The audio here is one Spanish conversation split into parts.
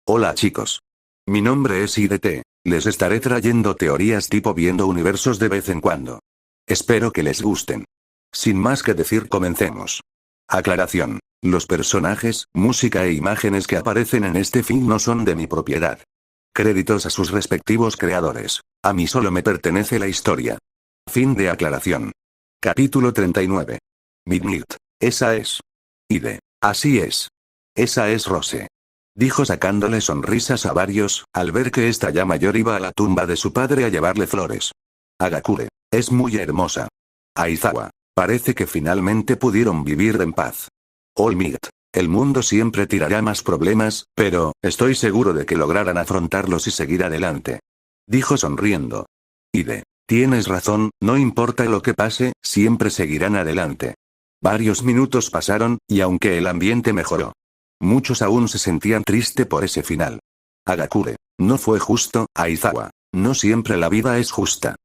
Hola chicos. Mi nombre es IDT, les estaré trayendo teorías tipo viendo universos de vez en cuando. Espero que les gusten. Sin más que decir, comencemos. Aclaración. Los personajes, música e imágenes que aparecen en este film no son de mi propiedad. Créditos a sus respectivos creadores. A mí solo me pertenece la historia. Fin de aclaración. Capítulo 39. Midnight. Esa es. Ide. Así es. Esa es Rose. Dijo sacándole sonrisas a varios, al ver que esta ya mayor iba a la tumba de su padre a llevarle flores. Agakure. Es muy hermosa. Aizawa. Parece que finalmente pudieron vivir en paz. All Might. El mundo siempre tirará más problemas, pero, estoy seguro de que lograrán afrontarlos y seguir adelante. Dijo sonriendo. Ide. Tienes razón, no importa lo que pase, siempre seguirán adelante. Varios minutos pasaron, y aunque el ambiente mejoró, muchos aún se sentían triste por ese final. Agakure. No fue justo, Aizawa. No siempre la vida es justa.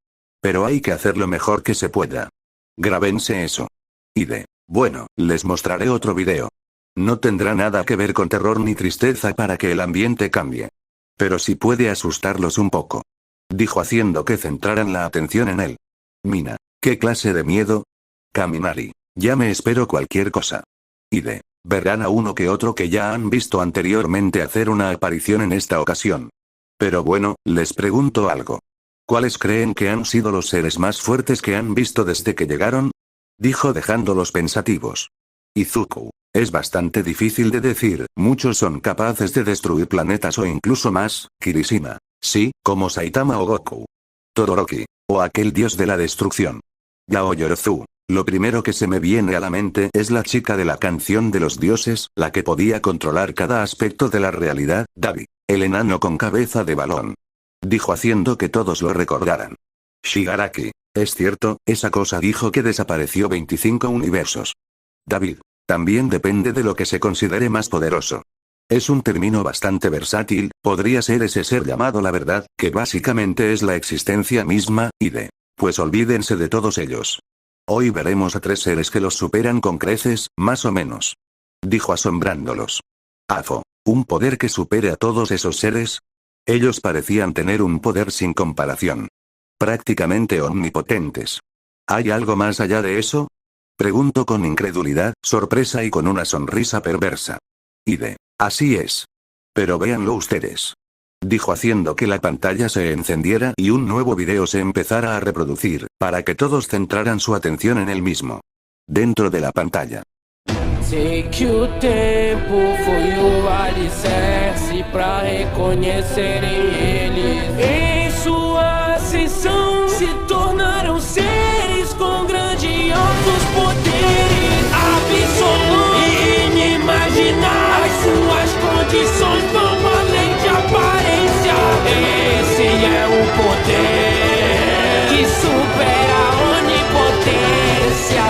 Pero hay que hacer lo mejor que se pueda. Grábense eso. Ide. Bueno, les mostraré otro video. No tendrá nada que ver con terror ni tristeza para que el ambiente cambie. Pero sí puede asustarlos un poco. Dijo haciendo que centraran la atención en él. Mina. ¿Qué clase de miedo? Kaminari. Ya me espero cualquier cosa. Ide. Verán a uno que otro que ya han visto anteriormente hacer una aparición en esta ocasión. Pero bueno, les pregunto algo. ¿Cuáles creen que han sido los seres más fuertes que han visto desde que llegaron? Dijo dejándolos pensativos. Izuku. Es bastante difícil de decir, muchos son capaces de destruir planetas o incluso más, Kirishima. Sí, como Saitama o Goku. Todoroki. O aquel dios de la destrucción. Yaoyorozu. Lo primero que se me viene a la mente es la chica de la canción de los dioses, la que podía controlar cada aspecto de la realidad, Dabi. El enano con cabeza de balón. Dijo haciendo que todos lo recordaran. Shigaraki. Es cierto, esa cosa dijo que desapareció 25 universos. David. También depende de lo que se considere más poderoso. Es un término bastante versátil, podría ser ese ser llamado la verdad, que básicamente es la existencia misma, pues olvídense de todos ellos. Hoy veremos a 3 seres que los superan con creces, más o menos. Dijo asombrándolos. Afo. ¿Un poder que supere a todos esos seres? Ellos parecían tener un poder sin comparación. Prácticamente omnipotentes. ¿Hay algo más allá de eso? Preguntó con incredulidad, sorpresa y con una sonrisa perversa. Ide. Así es. Pero véanlo ustedes. Dijo haciendo que la pantalla se encendiera y un nuevo video se empezara a reproducir, para que todos centraran su atención en el mismo. Dentro de la pantalla. Sei que o tempo foi o alicerce pra reconhecerem eles. Em sua ascensão se tornaram seres com grandiosos poderes absolutos e inimagináveis. As suas condições vão além de aparência. Esse é o poder que supera a onipotência.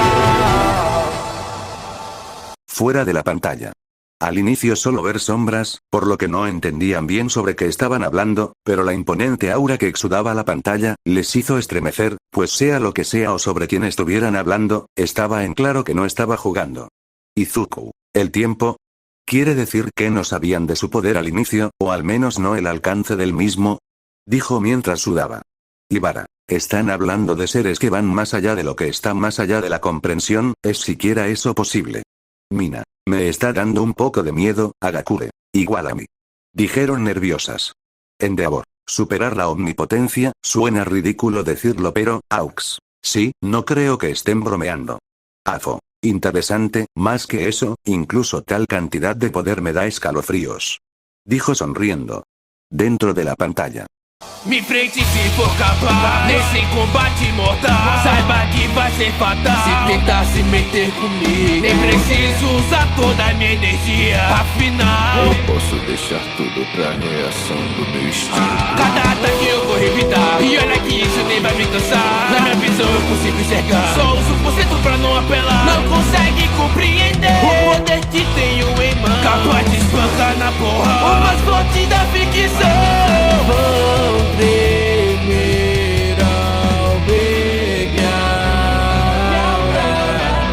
Fuera de la pantalla. Al inicio solo ver sombras, por lo que no entendían bien sobre qué estaban hablando, pero la imponente aura que exudaba la pantalla, les hizo estremecer, pues sea lo que sea o sobre quién estuvieran hablando, estaba en claro que no estaba jugando. Izuku. ¿El tiempo? ¿Quiere decir que no sabían de su poder al inicio, o al menos no el alcance del mismo? Dijo mientras sudaba. Ibara. Están hablando de seres que van más allá de lo que está más allá de la comprensión, ¿es siquiera eso posible? Mina. Me está dando un poco de miedo, Agakure. Igual a mí. Dijeron nerviosas. Endeavor. Superar la omnipotencia, suena ridículo decirlo pero, aux. Sí, no creo que estén bromeando. Afo. Interesante, más que eso, incluso tal cantidad de poder me da escalofríos. Dijo sonriendo. Dentro de la pantalla. Me enfrente se for capaz, nesse combate mortal. Saiba que vai ser fatal se tentar se meter comigo. Nem preciso usar toda a minha energia. Afinal, eu posso deixar tudo pra reação do meu estilo. Cada ataque eu vou revidar. E olha que isso nem vai me cansar. Na minha visão eu consigo enxergar. Só uso por cento pra não apelar. Não consegue compreender o poder que tenho em mão. Capaz de espancar na porra o mais forte da ficção. Vão tremer ao pegar.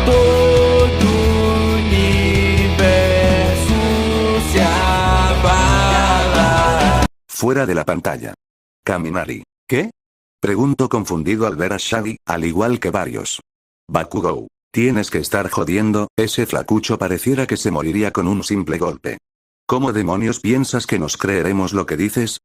Todo o universo se abala. Fuera de la pantalla. Kaminari. ¿Qué? Pregunto confundido al ver a Shaggy, al igual que varios. Bakugou. Tienes que estar jodiendo, ese flacucho pareciera que se moriría con un simple golpe. ¿Cómo demonios piensas que nos creeremos lo que dices?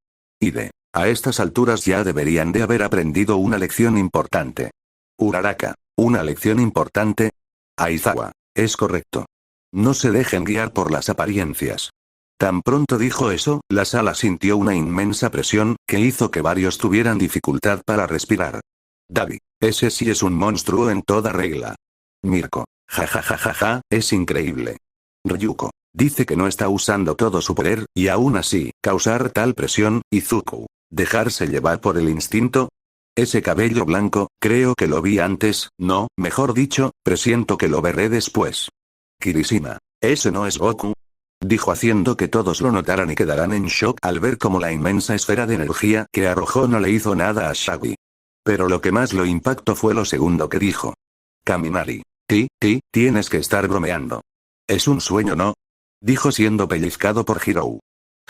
A estas alturas ya deberían de haber aprendido una lección importante. Uraraka. ¿Una lección importante? Aizawa. Es correcto. No se dejen guiar por las apariencias. Tan pronto dijo eso, la sala sintió una inmensa presión, que hizo que varios tuvieran dificultad para respirar. Davi. Ese sí es un monstruo en toda regla. Mirko. Ja, es increíble. Ryuko. Dice que no está usando todo su poder, y aún así, causar tal presión, Izuku. ¿Dejarse llevar por el instinto? Ese cabello blanco, creo que lo vi antes, no, mejor dicho, presiento que lo veré después. Kirishima. ¿Ese no es Goku? Dijo haciendo que todos lo notaran y quedaran en shock al ver cómo la inmensa esfera de energía que arrojó no le hizo nada a Shaggy. Pero lo que más lo impactó fue lo segundo que dijo. Kaminari. Tienes que estar bromeando. Es un sueño, ¿no? Dijo siendo pellizcado por Hirou.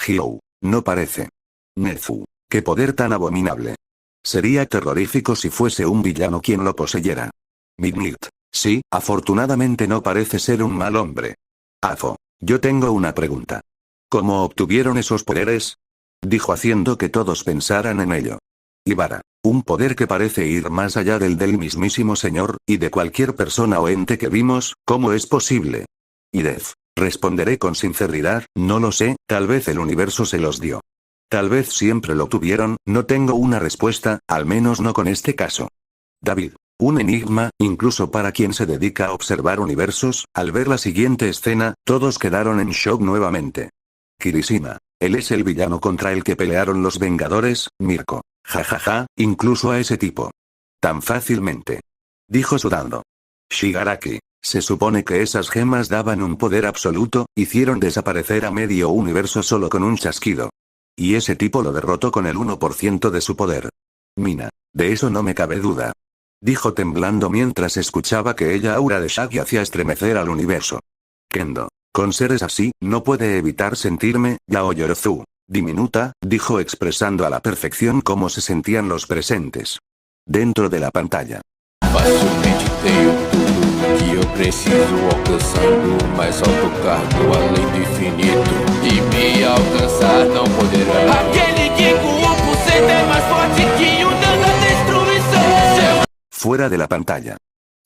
Hirou. No parece. Nezu. Qué poder tan abominable. Sería terrorífico si fuese un villano quien lo poseyera. Midnight. Sí, afortunadamente no parece ser un mal hombre. Afo. Yo tengo una pregunta. ¿Cómo obtuvieron esos poderes? Dijo haciendo que todos pensaran en ello. Ibara. Un poder que parece ir más allá del mismísimo señor, y de cualquier persona o ente que vimos, ¿cómo es posible? Idef. Responderé con sinceridad, no lo sé, tal vez el universo se los dio. Tal vez siempre lo tuvieron, no tengo una respuesta, al menos no con este caso. David. Un enigma, incluso para quien se dedica a observar universos, al ver la siguiente escena, todos quedaron en shock nuevamente. Kirishima. Él es el villano contra el que pelearon los Vengadores, Mirko. Incluso a ese tipo. Tan fácilmente. Dijo sudando. Shigaraki. Se supone que esas gemas daban un poder absoluto, hicieron desaparecer a medio universo solo con un chasquido. Y ese tipo lo derrotó con el 1% de su poder. Mina. De eso no me cabe duda. Dijo temblando mientras escuchaba que ella aura de Shaggy hacía estremecer al universo. Kendo. Con seres así, no puede evitar sentirme, Yaoyorozu. Diminuta, dijo expresando a la perfección cómo se sentían los presentes. Dentro de la pantalla. Facilmente tenho tudo que eu preciso, alcançando o mais alto cargo além do infinito. E me alcançar não poderá. Aquele que com 1% é mais forte que um deus da destruição. Fuera de la pantalla.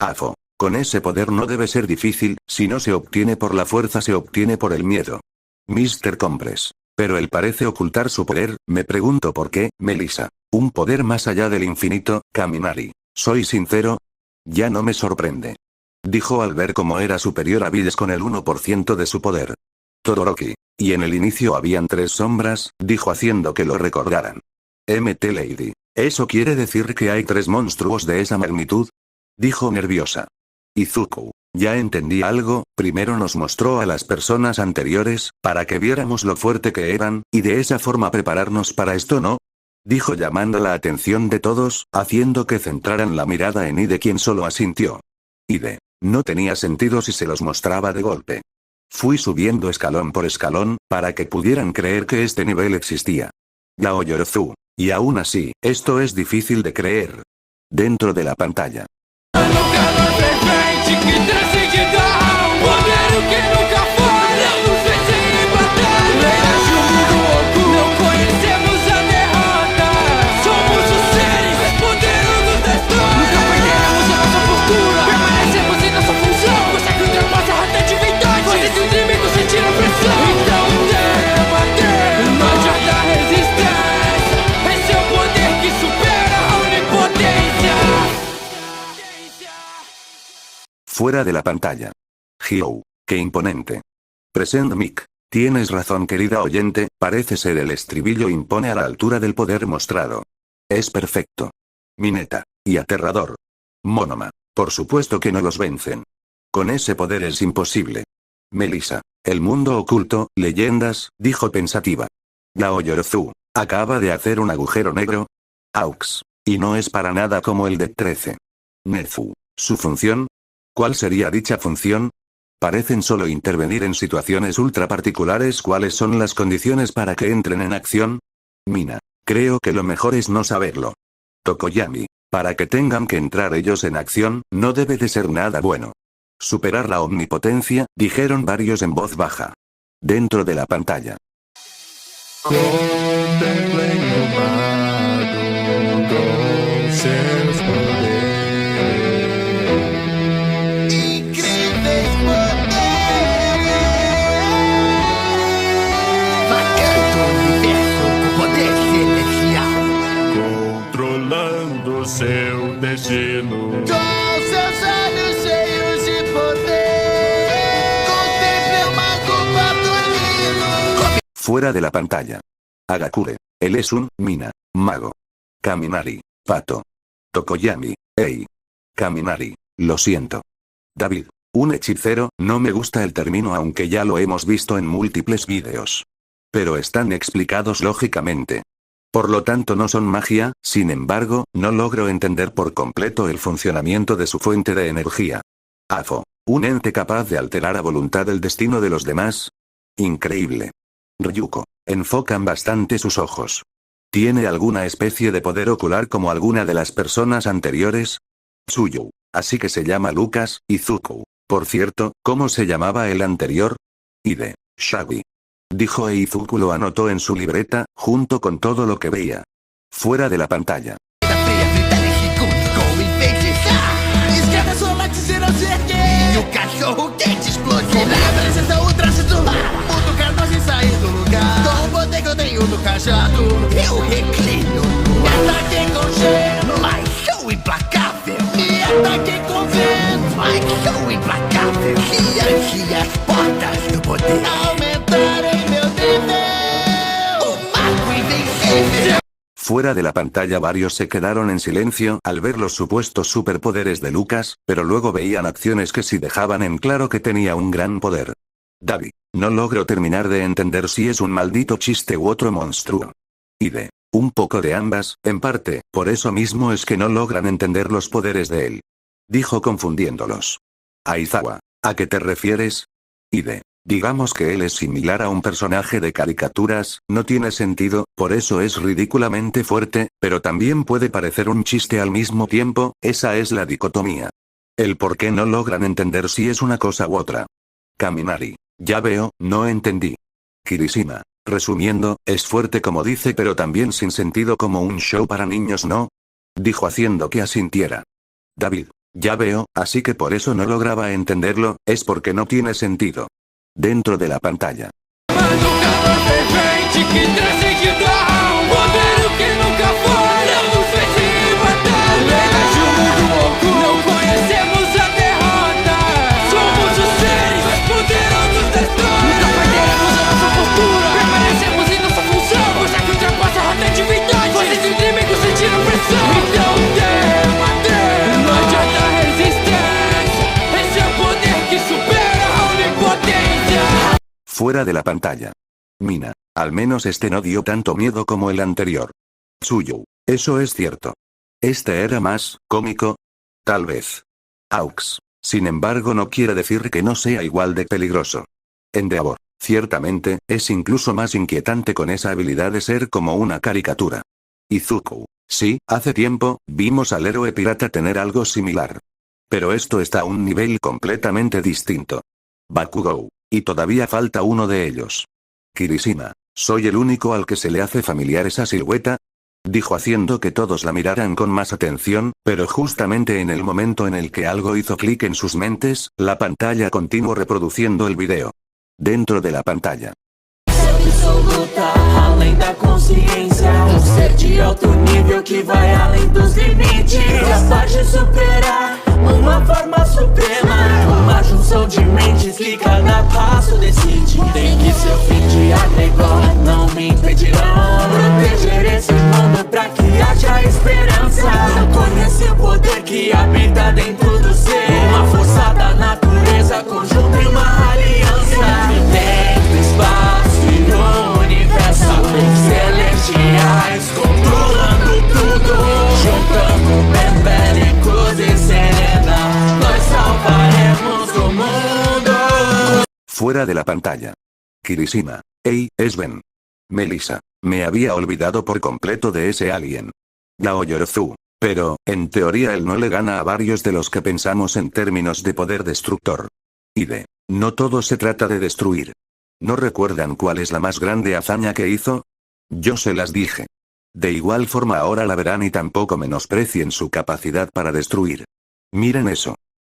Afo. Con ese poder no debe ser difícil, si no se obtiene por la fuerza se obtiene por el miedo. Mr. Compres. Pero él parece ocultar su poder, me pregunto por qué, Melissa. Un poder más allá del infinito, Kaminari. Soy sincero. Ya no me sorprende. Dijo al ver cómo era superior a Bills con el 1% de su poder. Todoroki. Y en el inicio habían 3 sombras, dijo haciendo que lo recordaran. MT Lady. ¿Eso quiere decir que hay 3 monstruos de esa magnitud? Dijo nerviosa. Izuku. Ya entendí algo, primero nos mostró a las personas anteriores, para que viéramos lo fuerte que eran, y de esa forma prepararnos para esto, ¿no? Dijo llamando la atención de todos, haciendo que centraran la mirada en Ide quien solo asintió. Ide. No tenía sentido si se los mostraba de golpe. Fui subiendo escalón por escalón, para que pudieran creer que este nivel existía. Yaoyorozu. Y aún así, esto es difícil de creer. Dentro de la pantalla. Fuera de la pantalla. Hyo. Qué imponente. Present Mic. Tienes razón querida oyente, parece ser el estribillo impone a la altura del poder mostrado. Es perfecto. Mineta. Y aterrador. Monoma. Por supuesto que no los vencen. Con ese poder es imposible. Melissa. El mundo oculto, leyendas, dijo pensativa. Yaoyorozu. Acaba de hacer un agujero negro. Aux. Y no es para nada como el de 13. Nezu. Su función. ¿Cuál sería dicha función? Parecen solo intervenir en situaciones ultra particulares. ¿Cuáles son las condiciones para que entren en acción? Mina. Creo que lo mejor es no saberlo. Tokoyami. Para que tengan que entrar ellos en acción, no debe de ser nada bueno. Superar la omnipotencia, dijeron varios en voz baja. Dentro de la pantalla. Contemplen o mago com seus poderes. Incríveis poderes. Vagando o universo com poder celestial. Controlando seu destino. Com seus olhos cheios de poder. Contemple o mago patolino. Fuera de la pantalla. Hagakure. Él es un Mina, mago. Kaminari, pato. Tokoyami, Ei. Kaminari, lo siento. David. Un hechicero, no me gusta el término aunque ya lo hemos visto en múltiples vídeos. Pero están explicados lógicamente. Por lo tanto no son magia, sin embargo, no logro entender por completo el funcionamiento de su fuente de energía. Afo. Un ente capaz de alterar a voluntad el destino de los demás. Increíble. Ryuko. Enfocan bastante sus ojos. ¿Tiene alguna especie de poder ocular como alguna de las personas anteriores? Tsuyu. Así que se llama Lucas, Izuku. Por cierto, ¿cómo se llamaba el anterior? Ide. Shaggy. Dijo e Izuku lo anotó en su libreta, junto con todo lo que veía. Fuera de la pantalla. Da fria, fritada e com enfeitiçar. Escreve sua laticina ao cerqueiro. E o cachorro quente explodir. Na presença o trânsito. O tocar nós em sair do lugar. Com o poder que eu tenho do cajado. Eu reclino. Me ataquei com gelo. Mas sou implacável. Me ataquei com vento. Mas sou implacável. Diante as portas do poder. Aumentarem meu nível. O mago invencível. Fuera de la pantalla varios se quedaron en silencio al ver los supuestos superpoderes de Lucas, pero luego veían acciones que sí dejaban en claro que tenía un gran poder. David. No logro terminar de entender si es un maldito chiste u otro monstruo. Ide. Un poco de ambas, en parte, por eso mismo es que no logran entender los poderes de él. Dijo confundiéndolos. Aizawa. ¿A qué te refieres? Ide. Digamos que él es similar a un personaje de caricaturas, no tiene sentido, por eso es ridículamente fuerte, pero también puede parecer un chiste al mismo tiempo, esa es la dicotomía. El por qué no logran entender si es una cosa u otra. Kaminari. Ya veo, no entendí. Kirishima. Resumiendo, es fuerte como dice pero también sin sentido como un show para niños, ¿no? Dijo haciendo que asintiera. David. Ya veo, así que por eso no lograba entenderlo, es porque no tiene sentido. Dentro de la pantalla. Mas o calor fervente que transcendido a poder que nunca foi, não nos fez ir batalha. De um mundo oculto, não conhecemos a derrota. Somos os seres mais poderosos da história. Nunca perderemos a nossa postura. Permanecemos em nossa função. Força que ultrapassa a rotatividade. Vocês inimigos sentiram pressão. Então não adianta resistência. Esse é o poder que supera a onipotência. Fuera de la pantalla. Mina. Al menos este no dio tanto miedo como el anterior. Tsuyu. Eso es cierto. Este era más cómico. Tal vez. Aux. Sin embargo no quiere decir que no sea igual de peligroso. Endeavor. Ciertamente, es incluso más inquietante con esa habilidad de ser como una caricatura. Izuku. Sí, hace tiempo, vimos al héroe pirata tener algo similar. Pero esto está a un nivel completamente distinto. Bakugou. Y todavía falta uno de ellos. Kirishima. ¿Soy el único al que se le hace familiar esa silueta? Dijo haciendo que todos la miraran con más atención, pero justamente en el momento en el que algo hizo clic en sus mentes, la pantalla continuó reproduciendo el video. Dentro de la pantalla. Absoluta, além da consciência. Ser de alto nível que vai além dos limites. Capaz de superar uma forma suprema. Uma junção de mentes que cada passo decide. Tem que ser o fim de agregor, não me impedirão. Proteger esse mundo pra que haja esperança. Conhecer o poder que habita dentro do ser. Uma força da natureza, conjunto e uma aliança. Tempo, espaço e o universo. Celestiais controlando tudo. Juntando bebélicos e serena, nós salvaremos o mundo. Fuera de la pantalla. Kirishima. Ei, es Ben. Melissa. Me había olvidado por completo de ese alien. Yaoyorzu. Pero, en teoría él no le gana a varios de los que pensamos en términos de poder destructor. No todo se trata de destruir. ¿No recuerdan cuál es la más grande hazaña que hizo? Yo se las dije. De igual forma ahora la verán y tampoco menosprecien su capacidad para destruir. Miren eso.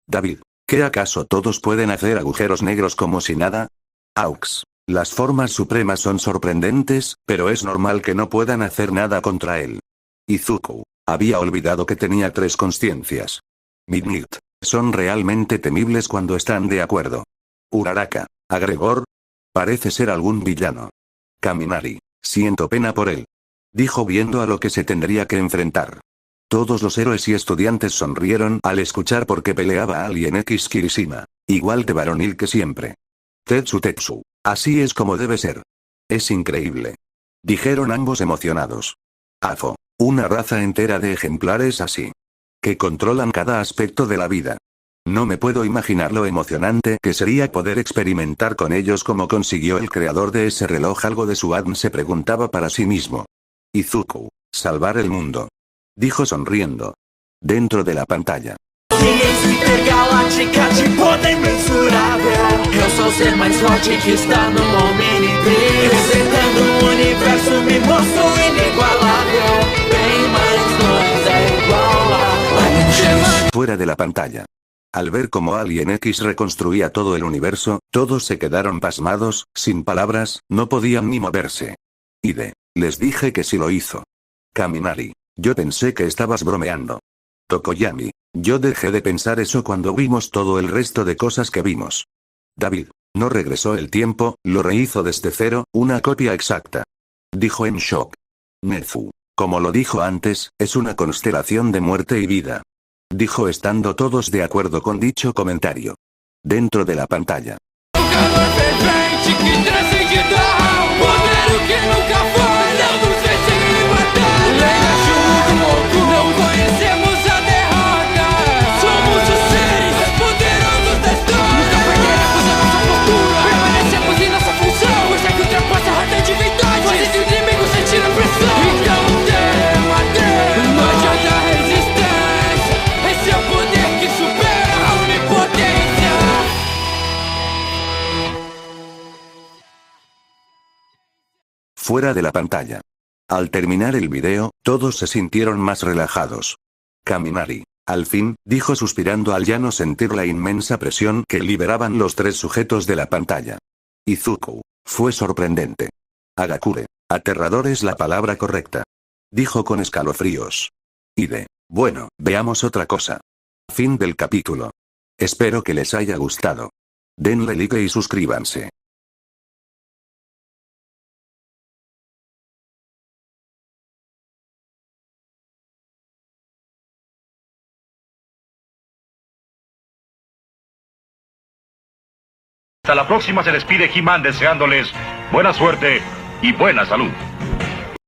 David, ¿qué acaso todos pueden hacer agujeros negros como si nada? Aux. Las formas supremas son sorprendentes, pero es normal que no puedan hacer nada contra él. Izuku. Había olvidado que tenía 3 conciencias. Midnight. Son realmente temibles cuando están de acuerdo. Uraraka. Agregor. Parece ser algún villano. Kaminari. Siento pena por él. Dijo viendo a lo que se tendría que enfrentar. Todos los héroes y estudiantes sonrieron al escuchar por qué peleaba Alien X Kirishima. Igual de varonil que siempre. Tetsu. Así es como debe ser. Es increíble. Dijeron ambos emocionados. Afo. Una raza entera de ejemplares así. Que controlan cada aspecto de la vida. No me puedo imaginar lo emocionante que sería poder experimentar con ellos como consiguió el creador de ese reloj. Algo de su ADN se preguntaba para sí mismo. Izuku. Salvar el mundo. Dijo sonriendo. Dentro de la pantalla. Ciência intergaláctica de poder mensurável. Eu sou o ser mais forte que está no Omnitrix. Representando o universo, me mostro inigualável. Bem mais longe é igual a Fuera de la pantalla. Al ver cómo Alien X reconstruía todo el universo, todos se quedaron pasmados, sin palabras, no podían ni moverse. Les dije que sí lo hizo. Kaminari. Yo pensé que estabas bromeando. Tokoyami. Yo dejé de pensar eso cuando vimos todo el resto de cosas que vimos. David. No regresó el tiempo, lo rehizo desde cero, una copia exacta. Dijo en shock. Nezu. Como lo dijo antes, es una constelación de muerte y vida. Dijo estando todos de acuerdo con dicho comentario. Dentro de la pantalla. Fuera de la pantalla. Al terminar el video, todos se sintieron más relajados. Kaminari. Al fin, dijo suspirando al ya no sentir la inmensa presión que liberaban los 3 sujetos de la pantalla. Izuku. Fue sorprendente. Agakure. Aterrador es la palabra correcta. Dijo con escalofríos. Bueno, veamos otra cosa. Fin del capítulo. Espero que les haya gustado. Denle like y suscríbanse. Hasta la próxima se despide He-Man deseándoles buena suerte y buena salud.